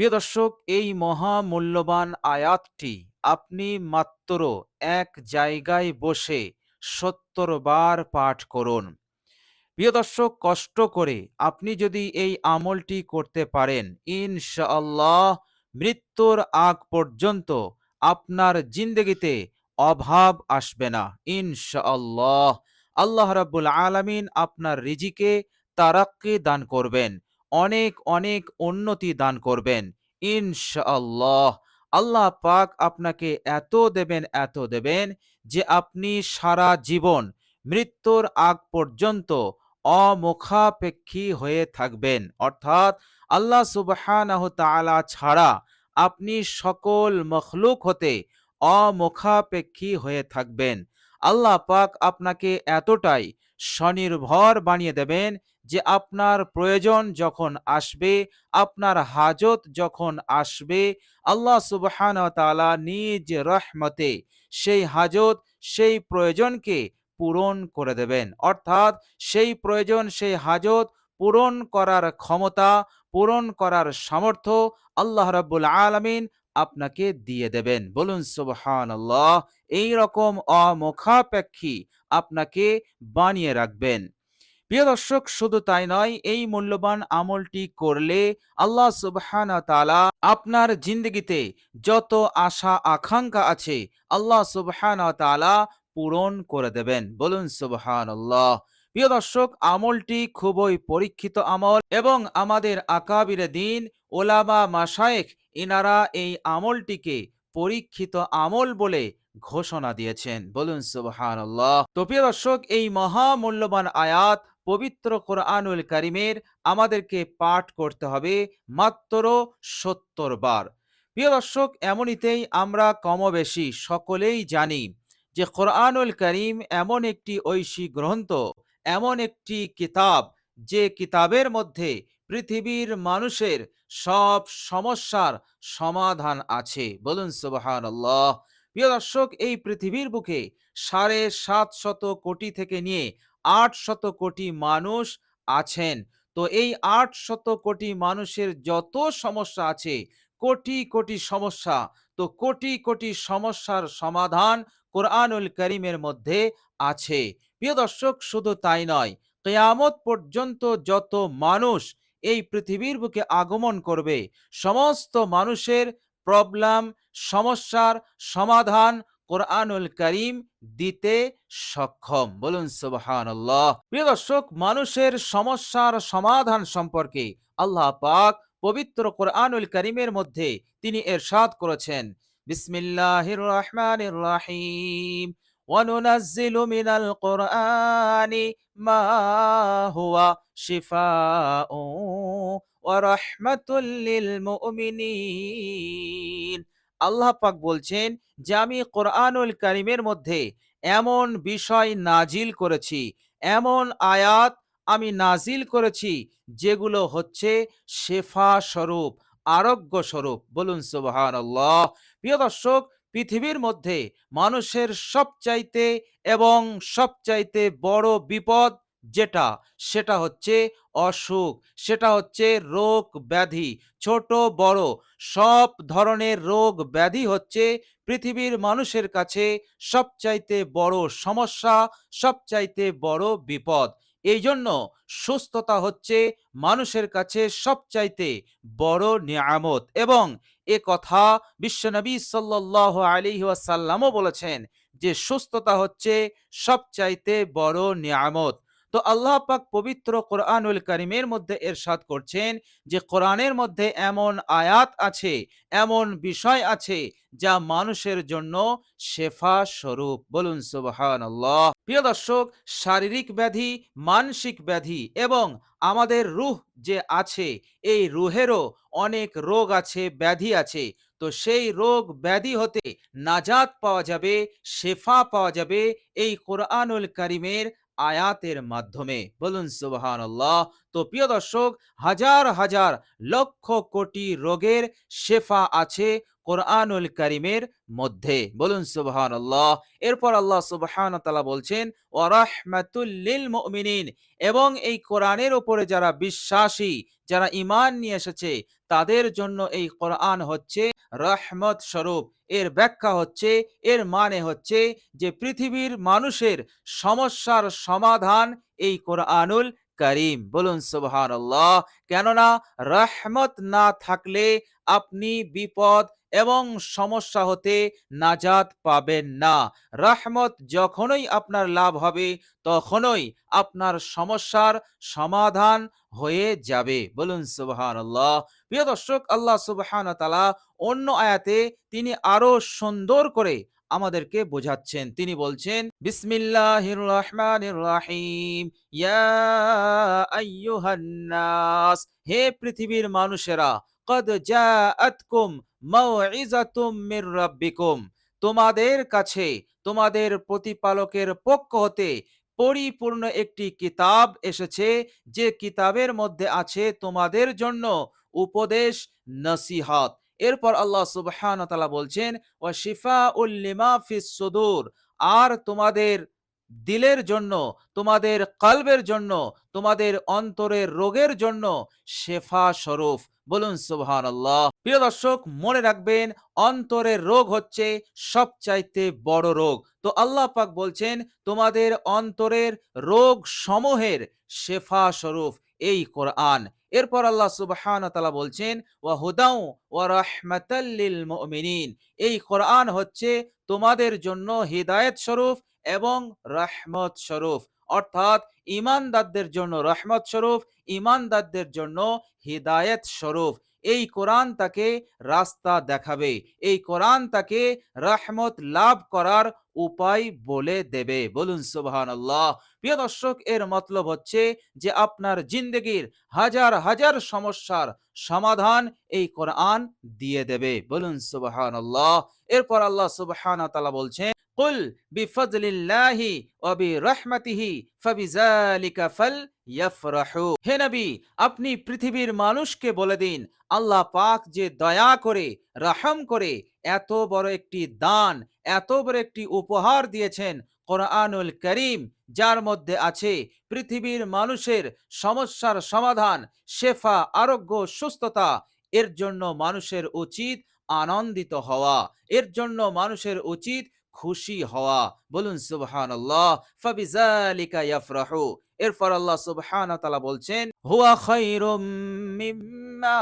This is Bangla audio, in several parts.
প্রিয় দর্শক, এই মহামূল্যবান আয়াতটি আপনি মাত্র এক জায়গায় বসে ৭০ বার পাঠ করুন। প্রিয় দর্শক, কষ্ট করে আপনি যদি এই আমলটি করতে পারেন, ইনশাআল্লাহ মৃত্যুর আগ পর্যন্ত আপনার জিন্দেগিতে অভাব আসবে না। ইনশাআল্লাহ আল্লাহ রাব্বুল আলামিন আপনার রিজিকে তারাক্কি দান করবেন, অনেক অনেক উন্নতি দান করবেন ইনশাআল্লাহ। আল্লাহ পাক আপনাকে এত দেবেন যে আপনি সারা জীবন মৃত্যুর আগ পর্যন্ত অমুখাপেক্ষী হয়ে থাকবেন। অর্থাৎ আল্লাহ সুবহানাহু তাআলা ছাড়া আপনি সকল মখলুক হতে অমুখাপেক্ষী হয়ে থাকবেন। আল্লাহ পাক আপনাকে এতটাই স্বনির্ভর বানিয়ে দেবেন যে আপনার প্রয়োজন যখন আসবে, আপনার হাজত যখন আসবে, আল্লাহ সুবহানাহু ওয়া তাআলা নিজ রহমতে সেই হাজত, সেই প্রয়োজনকে পূরণ করে দেবেন। অর্থাৎ সেই প্রয়োজন, সেই হাজত পূরণ করার ক্ষমতা, পূরণ করার সামর্থ্য আল্লাহ রাব্বুল আলামিন আপনাকে দিয়ে দেবেন। বলুন সুবহানাল্লাহ। এই রকম অমুখাপেক্ষী আপনাকে বানিয়ে রাখবেন। প্রিয় দর্শক, শুধু তাই নয়, এই মূল্যবান আমলটি করলে আল্লাহ সুবহানাহু ওয়া তাআলা আপনার জিন্দগিতে যত আশা আকাঙ্ক্ষা আছে আল্লাহ সুবহানাহু ওয়া তাআলা পূরণ করে দেবেন। বলুন সুবহানাল্লাহ। প্রিয় দর্শক, আমলটি খুবই পরীক্ষিত আমল এবং আমাদের আকাবিরে দিন, ওলামা মাশায়েখ, ইনারা এই আমলটিকে পরীক্ষিত আমল বলে ঘোষণা দিয়েছেন। বলুন সুবহানাল্লাহ। তো প্রিয় দর্শক, এই মহামূল্যবান আয়াত পবিত্র কোরআনুল কারিমের আমাদেরকে পাঠ করতে হবে মাত্র ৭০ বার। প্রিয় দর্শক, এমনিতেই আমরা কমবেশি সকলেই জানি যে কোরআনুল কারিম এমন একটি ঐশী গ্রন্থ, এমন একটি কিতাব, যে কিতাবের মধ্যে পৃথিবীর মানুষের সব সমস্যার সমাধান আছে। বলুন সুবহানাল্লাহ। প্রিয় দর্শক, এই পৃথিবীর বুকে ৭৫০ কোটি থেকে নিয়ে ৮০০ কোটি মানুষ আছেন। তো এই ৮০০ কোটি মানুষের যত সমস্যা আছে, কোটি কোটি সমস্যা, তো কোটি কোটি সমস্যার সমাধান কোরআনুল কারীমের মধ্যে আছে। প্রিয় দর্শক, শুধু তাই নয়, কিয়ামত পর্যন্ত যত মানুষ এই পৃথিবীর বুকে আগমন করবে, সমস্ত মানুষের প্রবলেম, সমস্যার সমাধান কোরআনুল কারীম দিতে সক্ষম। বলুন সুবহানাল্লাহ। প্রিয় দর্শক, মানুষের সমস্যার সমাধান সম্পর্কে আল্লাহ পাক পবিত্র কোরআনুল কারীমের মধ্যে তিনি ইরশাদ করেছেন, বিসমিল্লাহির রহমানির রহিম, ওয়ানুনাজ্জিলু মিনাল কুরআনি মা হুয়া শিফাউন ওয়া রাহমাতুল লিল মুমিনিন। আল্লাহ পাক বলছেন যে আমি কোরআনুল কারীমের মধ্যে এমন বিষয় নাজিল করেছি, এমন আয়াত আমি নাজিল করেছি যেগুলো হচ্ছে শেফা স্বরূপ, আরোগ্য স্বরূপ। বলুন সুবহানাল্লাহ। প্রিয় দর্শক, পৃথিবীর মধ্যে মানুষের সবচাইতে এবং সবচাইতে বড় বিপদ যেটা, সেটা হচ্ছে অসুখ, সেটা হচ্ছে রোগ ব্যাধি। ছোট বড় সব ধরনের রোগ ব্যাধি হচ্ছে পৃথিবীর মানুষের কাছে সবচাইতে বড় সমস্যা, সবচাইতে বড় বিপদ। এই জন্য সুস্থতা হচ্ছে মানুষের কাছে সবচাইতে বড় নিয়ামত, এবং এ কথা বিশ্বনবী সাল্লাল্লাহু আলাইহি ওয়াসাল্লামও বলেছেন যে সুস্থতা হচ্ছে সবচাইতে বড় নিয়ামত। তো আল্লাহ পাক পবিত্র কোরআনুল কারীমের মধ্যে ইরশাদ করছেন যে কোরআনের মধ্যে এমন আয়াত আছে, এমন বিষয় আছে যা মানুষের জন্য শেফা স্বরূপ। বলুন সুবহানাল্লাহ। প্রিয় দর্শক, শারীরিক ব্যাধি, মানসিক ব্যাধি এবং আমাদের রূহ যে আছে, এই রূহেরও অনেক রোগ আছে, ব্যাধি আছে। তো সেই রোগ ব্যাধি হতে নাজাত পাওয়া যাবে, শেফা পাওয়া যাবে এই কোরআনুল কারীমের আয়াতের মাধ্যমে। বলুন সুবহানাল্লাহ। তো প্রিয় দর্শক, হাজার হাজার লক্ষ কোটি রোগের শেফা আছে কোরআনুল কারীমের মধ্যে। বলুন সুবহানাল্লাহ। এরপর আল্লাহ সুবহানাহু ওয়া তাআলা বলছেন ওয়া রাহমাতুল লিল মুমিনিন, এবং এই কোরআনের উপরে যারা বিশ্বাসী, যারা ঈমান নিয়ে এসেছে, তাদের জন্য এই কোরআন হচ্ছে রহমত স্বরূপ। এর ব্যাখ্যা হচ্ছে, এর মানে হচ্ছে যে পৃথিবীর মানুষের সমস্যার সমাধান এই কোরআনুল কারীম। বলুন সুবহানাল্লাহ। কেননা রহমত না থাকলে আপনি বিপদ এবং সমস্যা হতে নাজাত পাবেন না। রহমত যখনই আপনার লাভ হবে, তখনই আপনার সমস্যার সমাধান হয়ে যাবে। বলুন সুবহানাল্লাহ। প্রিয় দর্শক, আল্লাহ সুবহানাহু ওয়া তাআলা অন্য আয়াতে তিনি আরো সুন্দর করে আমাদেরকে বোঝাচ্ছেন। তিনি বলছেন বিসমিল্লাহির রহমানির রহিম, ইয়া আইয়ুহান নাস, হে পৃথিবীর মানুষেরা, কদ জাআতকুম মাউইযাতুম মির রাব্বিকুম, তোমাদের কাছে তোমাদের প্রতিপালকের পক্ষ হতে পরিপূর্ণ একটি কিতাব এসেছে, যে কিতাবের মধ্যে আছে তোমাদের জন্য উপদেশ, নসিহত। এরপর আল্লাহ সুবহানাহু ওয়া তাআলা বলছেন ওয়া শিফাউল লিমা ফিস সুদূর, আর তোমাদের দিলের জন্য, তোমাদের কলবের জন্য, তোমাদের অন্তরের রোগের জন্য শেফা স্বরূপ। বলুন সুবহানাল্লাহ। প্রিয় দর্শক, মনে রাখবেন অন্তরের রোগ হচ্ছে সবচাইতে বড় রোগ। তো আল্লাহ পাক বলছেন তোমাদের অন্তরের রোগ সমূহের শেফা স্বরূপ এই কোরআন। এরপর আল্লাহ সুবহানাহু ওয়া তাআলা বলছেন ওয়া হুদাউ ওয়া রাহমাতাল লিল মুমিনিন, এই কোরআন হচ্ছে তোমাদের জন্য হিদায়াত স্বরূপ এবং রহমত স্বরূপ। অর্থাৎ ঈমানদারদের জন্য রহমত স্বরূপ, ঈমানদারদের জন্য হিদায়াত স্বরূপ। এই কোরআন তাকে রাস্তা দেখাবে, এই কোরআন তাকে রহমত লাভ করার উপায় বলে দেবে। বলুন সুবহানাল্লাহ। প্রিয় দর্শক, এর মতলব হচ্ছে যে আপনার জিন্দেগির হাজার হাজার সমস্যার সমাধান এই কোরআন দিয়ে দেবে। বলুন সুবহানাল্লাহ। এরপর আল্লাহ সুবহানাহু ওয়া তাআলা বলছেন কুল বিফজলিল্লাহি ওয়া বিরহমাতিহি ফাবিযালিকা ফালইফরাহু, হে নবী, আপনি পৃথিবীর মানুষকে বলে দিন আল্লাহ পাক যে দয়া করে, রহম করে এত বড় একটি দান, এত বড় একটি উপহার দিয়েছেন কোরআনুল কারীম, যার মধ্যে আছে পৃথিবীর মানুষের সমস্যার সমাধান, শেফা, আরোগ্য, সুস্থতা। এর জন্য মানুষের উচিত আনন্দিত হওয়া, এর জন্য মানুষের উচিত খুশি হওয়া। বলুন সুবহানাল্লাহ। ফাবিযালিকা ইয়াফরাহু। এরপর আল্লাহ সুবহানাহু ওয়া তাআলা বলছেন হুয়া খায়রুম মিম্মা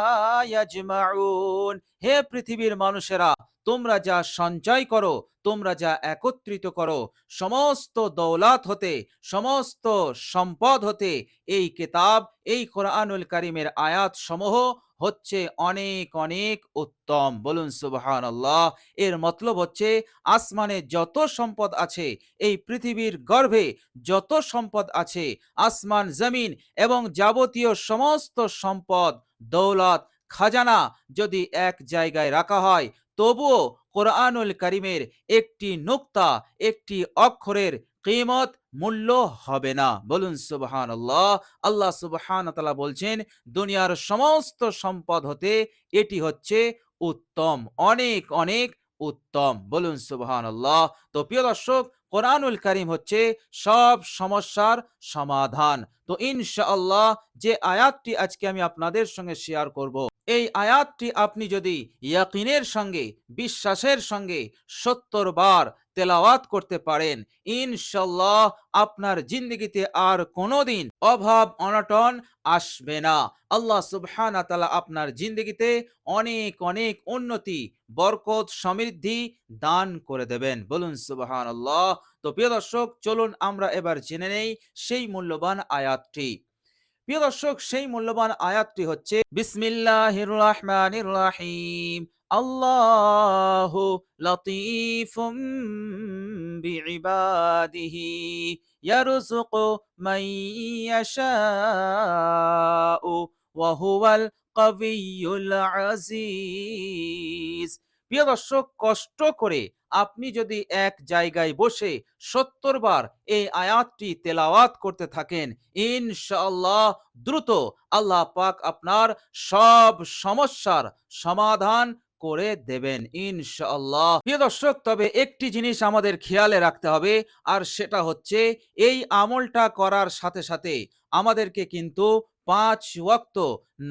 ইয়াজমাউন, হে পৃথিবীর মানুষেরা, তোমরা যা সঞ্চয় করো, তোমরা যা একত্রিত করো, সমস্ত দৌলত হতে, সমস্ত সম্পদ হতে এই কিতাব, এই কোরআনুল কারীমের আয়াত সমূহ হচ্ছে অনেক অনেক উত্তম। বলুন সুবহানাল্লাহ। এর মতলব হচ্ছে আসমানে যত সম্পদ আছে, এই পৃথিবীর গর্ভে যত সম্পদ আছে, আসমান, জমিন এবং যাবতীয় সমস্ত সম্পদ, দৌলত, খাজানা যদি এক জায়গায় রাখা হয়, তবুও কোরআনুল কারীমের একটি নুক্তা, একটি অক্ষরের কিমত, মূল্য হবে না। বলুন সুবহানাল্লাহ। আল্লাহ সুবহানাহু ওয়া তাআলা বলছেন দুনিয়ার সমস্ত সম্পদ হতে এটি হচ্ছে উত্তম, অনেক অনেক উত্তম। বলুন সুবহানাল্লাহ। তো প্রিয় দর্শক, কোরআনুল কারীম হচ্ছে সব সমস্যার সমাধান। তো ইনশাআল্লাহ যে আয়াতটি আজকে আমি আপনাদের সঙ্গে শেয়ার করব, এই আয়াতটি আপনি যদি ইয়াকিনের সঙ্গে, বিশ্বাসের সঙ্গে ৭০ বার তেলাওয়াত করতে পারেন, ইনশাআল্লাহ আপনার জিন্দগিতে আর কোনোদিন অভাব অনটন আসবে না। আল্লাহ সুবহানাহু ওয়া তাআলা আপনার জিন্দগিতে অনেক অনেক উন্নতি, বরকত, সমৃদ্ধি দান করে দেবেন। বলুন সুবহানাল্লাহ। তো প্রিয় দর্শক, চলুন আমরা এবার জেনে নেই সেই মূল্যবান আয়াতটি। প্রিয় দর্শক, সেই মূল্যবান আয়াতটি হচ্ছে বিসমিল্লাহির রহমানির রহিম, আল্লাহু লতীফুম বিইবাদিহি ইয়ারযুকু মান ইয়াশাউ ওয়া হুয়াল কাবিয়্যুল আজিজ। প্রিয় দর্শক, কষ্ট করে আপনি যদি এক জায়গায় বসে ৭০ বার এই আয়াতটি তেলাওয়াত করতে থাকেন, ইনশাআল্লাহ দ্রুত আল্লাহ পাক আপনার সব সমস্যার সমাধান করে দেবেন ইনশাআল্লাহ। প্রিয় দর্শক, তবে একটি জিনিস আমাদের খেয়ালে রাখতে হবে, আর সেটা হচ্ছে এই আমলটা করার সাথে সাথে আমাদেরকে কিন্তু ৫ ওয়াক্ত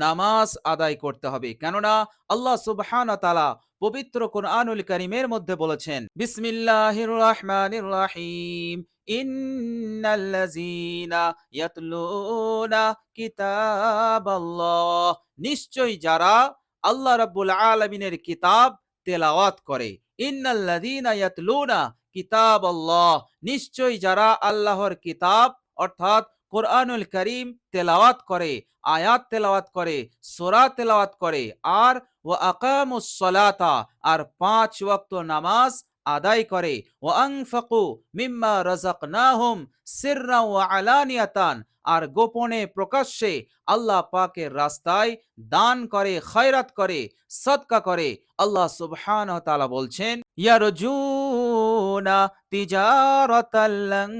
নামাজ আদায় করতে হবে। কেননা আল্লাহ সুবহানাহু ওয়া তাআলা পবিত্র কোরআনুল কারীমের মধ্যে বলেছেন, বিসমিল্লাহির রাহমানির রাহিম, ইন্নাল্লাযীনা ইয়াতলুনা কিতাবাল্লাহ, নিশ্চয়ই যারা আল্লাহ রাব্বুল আলামিনের কিতাব তেলাওয়াত করে। ইন্নাল্লাযীনা ইয়াতলুনা কিতাবাল্লাহ, নিশ্চয়ই যারা আল্লাহর কিতাব অর্থাৎ কোরআনুল কারীম তেলাওয়াত করে, আয়াত তেলাওয়াত করে, সূরা তেলাওয়াত করে, আর ওয়া আকামুস সালাতা, আর ৫ ওয়াক্ত নামাজ আদায় করে, ওয়া আনফাকু মিম্মা রাযাকনাহুম সিররান ওয়া আলানিয়াতান, আর গোপনে প্রকাশ্যে আল্লাহ পাকের রাস্তায় দান করে, খয়রাত করে, সদকা করে। আল্লাহ সুবহানাহু ওয়া তাআলা বলছেন, ইয়ারজুনা তিজারাতাল লান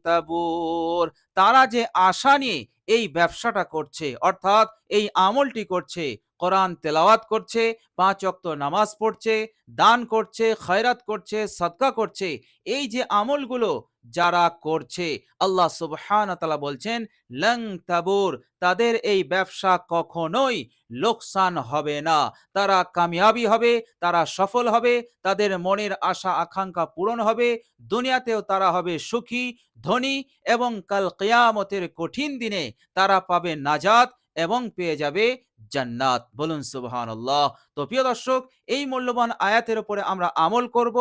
তাবুর, তারা যে আশা নিয়ে এই ব্যবসাটা করছে অর্থাৎ এই আমলটি করছে, কোরআন তেলাওয়াত করছে, ৫ ওয়াক্ত নামাজ পড়ছে, দান করছে, খয়রাত করছে, সদকা করছে, এই যে আমলগুলো যারা করছে, আল্লাহ সুবহানাহু ওয়া তাআলা বলছেন লং তাবুর, তাদের এই ব্যবসা কখনোই লোকসান হবে না, তারা কামিয়াবি হবে, তারা সফল হবে, তাদের মনের আশা আকাঙ্ক্ষা পূরণ হবে, দুনিয়াতেও তারা হবে সুখী, ধনী, এবং কাল কিয়ামতের কঠিন দিনে তারা পাবে নাজাত এবং পেয়ে যাবে জান্নাত। বলুন সুবহানাল্লাহ। তো প্রিয় দর্শক, এই মূল্যবান আয়াতের উপরে আমরা আমল করব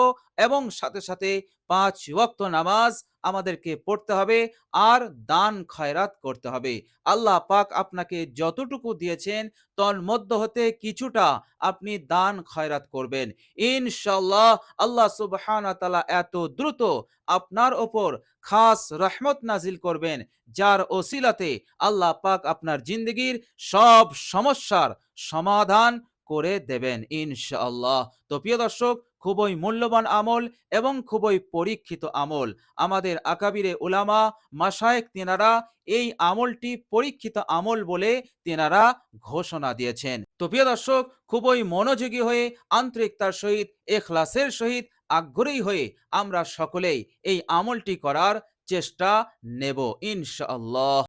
এবং সাথে সাথে ৫ ওয়াক্ত নামাজ আমাদেরকে পড়তে হবে আর দান খয়রাত করতে হবে। আল্লাহ পাক আপনাকে যতটুকু দিয়েছেন তন্মধ্য হতে কিছুটা আপনি দান খয়রাত করবেন ইনশাআল্লাহ। আল্লাহ সুবহানাহু ওয়া তাআলা এত দ্রুত আপনার ওপর খাস রহমত নাজিল করবেন, যার ওসিলাতে আল্লাহ পাক আপনার জিন্দগির সব সমস্যার সমাধান করে দেবেন ইনশাআল্লাহ। তো প্রিয় দর্শক, খুবই মূল্যবান আমল এবং খুবই পরীক্ষিত আমল। আমাদের আকাবিরে উলামা মাশায়েখ তিনারা এই আমলটি পরীক্ষিত আমল বলে তিনারা ঘোষণা দিয়েছেন। তো প্রিয় দর্শক, খুবই মনোযোগী হয়ে, আন্তরিকতার সহিত, ইখলাসের সহিত, আগ্রহী হয়ে আমরা সকলেই এই আমলটি করার চেষ্টা নেব ইনশাআল্লাহ।